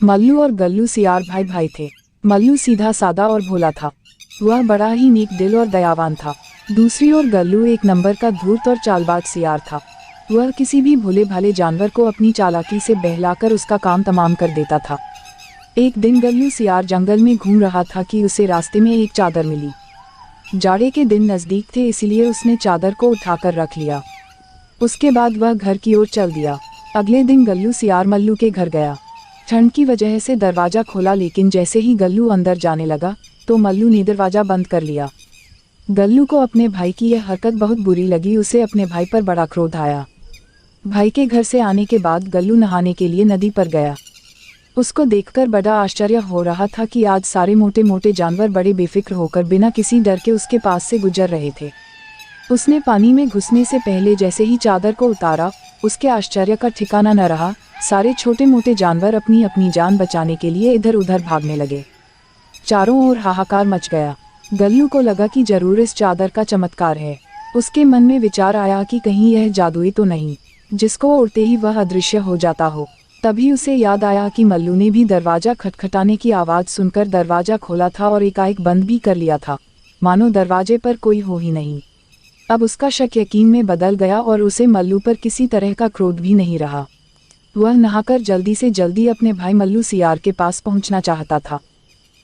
मल्लू और गल्लू सियार भाई भाई थे। मल्लू सीधा सादा और भोला था। वह बड़ा ही नेक दिल और दयावान था। दूसरी ओर गल्लू एक नंबर का धूर्त और चालबाज सियार था। वह किसी भी भोले भाले जानवर को अपनी चालाकी से बहलाकर उसका काम तमाम कर देता था। एक दिन गल्लू सियार जंगल में घूम रहा था कि उसे रास्ते में एक चादर मिली। जाड़े के दिन नज़दीक थे, इसलिए उसने चादर को उठाकर रख लिया। उसके बाद वह घर की ओर चल दिया। अगले दिन गल्लू सियार मल्लू के घर गया। ठंड की वजह से दरवाज़ा खोला, लेकिन जैसे ही गल्लू अंदर जाने लगा तो मल्लू ने दरवाज़ा बंद कर लिया। गल्लू को अपने भाई की यह हरकत बहुत बुरी लगी। उसे अपने भाई पर बड़ा क्रोध आया। भाई के घर से आने के बाद गल्लू नहाने के लिए नदी पर गया। उसको देखकर बड़ा आश्चर्य हो रहा था कि आज सारे मोटे मोटे जानवर बड़े बेफिक्र होकर बिना किसी डर के उसके पास से गुजर रहे थे। उसने पानी में घुसने से पहले जैसे ही चादर को उतारा, उसके आश्चर्य का ठिकाना न रहा। सारे छोटे मोटे जानवर अपनी अपनी जान बचाने के लिए इधर उधर भागने लगे। चारों ओर हाहाकार मच गया। गल्लू को लगा कि जरूर इस चादर का चमत्कार है। उसके मन में विचार आया कि कहीं यह जादुई तो नहीं, जिसको उड़ते ही वह अदृश्य हो जाता हो। तभी उसे याद आया कि मल्लू ने भी दरवाज़ा खटखटाने की आवाज़ सुनकर दरवाज़ा खोला था और एकाएक बंद भी कर लिया था, मानो दरवाजे पर कोई हो ही नहीं। अब उसका शक यकीन में बदल गया और उसे मल्लू पर किसी तरह का क्रोध भी नहीं रहा। वह नहाकर जल्दी से जल्दी अपने भाई मल्लू सियार के पास पहुंचना चाहता था,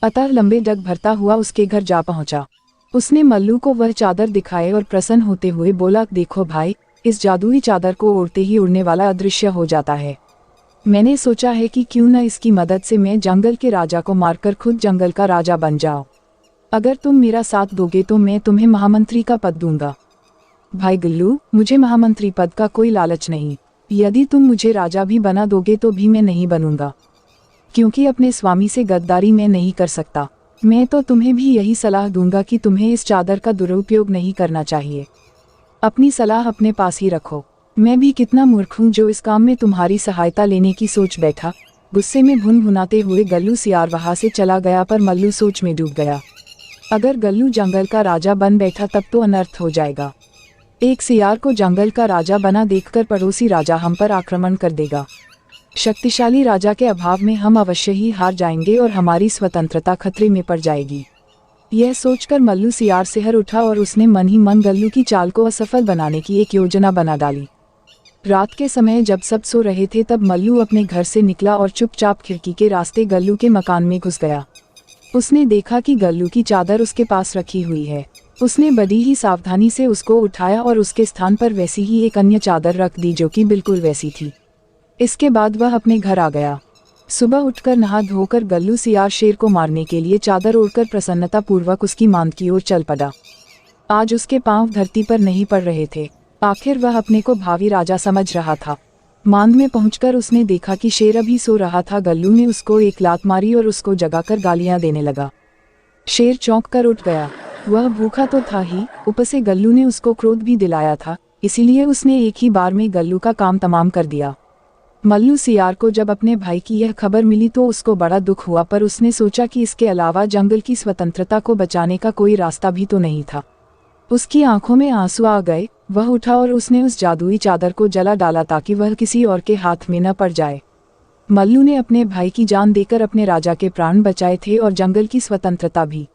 अतः लंबे डग भरता हुआ उसके घर जा पहुंचा। उसने मल्लू को वह चादर दिखाए और प्रसन्न होते हुए बोला, देखो भाई, इस जादुई चादर को ओढ़ते ही उड़ने वाला अदृश्य हो जाता है। मैंने सोचा है कि क्यों न इसकी मदद से मैं जंगल के राजा को मारकर खुद जंगल का राजा बन जाऊं। अगर तुम मेरा साथ दोगे तो मैं तुम्हें महामंत्री का पद दूंगा। भाई गल्लू, मुझे महामंत्री पद का कोई लालच नहीं। यदि तुम मुझे राजा भी बना दोगे तो भी मैं नहीं बनूंगा, क्योंकि अपने स्वामी से गद्दारी मैं नहीं कर सकता। मैं तो तुम्हें भी यही सलाह दूंगा कि तुम्हें इस चादर का दुरुपयोग नहीं करना चाहिए। अपनी सलाह अपने पास ही रखो। मैं भी कितना मूर्ख हूँ जो इस काम में तुम्हारी सहायता लेने की सोच बैठा। गुस्से में भुनभुनाते हुए गल्लू सियार वहाँ से चला गया, पर मल्लू सोच में डूब गया। अगर गल्लू जंगल का राजा बन बैठा तब तो अनर्थ हो जाएगा। एक सियार को जंगल का राजा बना देखकर पड़ोसी राजा हम पर आक्रमण कर देगा। शक्तिशाली राजा के अभाव में हम अवश्य ही हार जाएंगे और हमारी स्वतंत्रता खतरे में पड़ जाएगी। यह सोचकर मल्लू सियार सिहर उठा और उसने मन ही मन गल्लू की चाल को असफल बनाने की एक योजना बना डाली। रात के समय जब सब सो रहे थे तब मल्लू अपने घर से निकला और चुपचाप खिड़की के रास्ते गल्लू के मकान में घुस गया। उसने देखा कि गल्लू की चादर उसके पास रखी हुई है। उसने बड़ी ही सावधानी से उसको उठाया और उसके स्थान पर वैसी ही एक अन्य चादर रख दी जो कि बिल्कुल वैसी थी। इसके बाद वह अपने घर आ गया। सुबह उठकर नहा धोकर गल्लू सियार शेर को मारने के लिए चादर ओढ़कर प्रसन्नता पूर्वक उसकी मांद की ओर चल पड़ा। आज उसके पांव धरती पर नहीं पड़ रहे थे। आखिर वह अपने को भावी राजा समझ रहा था। मांद में पहुंचकर उसने देखा कि शेर अभी सो रहा था। गल्लू ने उसको एक लात मारी और उसको जगाकर गालियां देने लगा। शेर चौंक कर उठ गया। वह भूखा तो था ही, ऊपर से गल्लू ने उसको क्रोध भी दिलाया था, इसीलिए उसने एक ही बार में गल्लू का काम तमाम कर दिया। मल्लू सियार को जब अपने भाई की यह खबर मिली तो उसको बड़ा दुख हुआ, पर उसने सोचा कि इसके अलावा जंगल की स्वतंत्रता को बचाने का कोई रास्ता भी तो नहीं था। उसकी आंखों में आंसू आ गए। वह उठा और उसने उस जादुई चादर को जला डाला ताकि वह किसी और के हाथ में न पड़ जाए। मल्लू ने अपने भाई की जान देकर अपने राजा के प्राण बचाए थे और जंगल की स्वतंत्रता भी।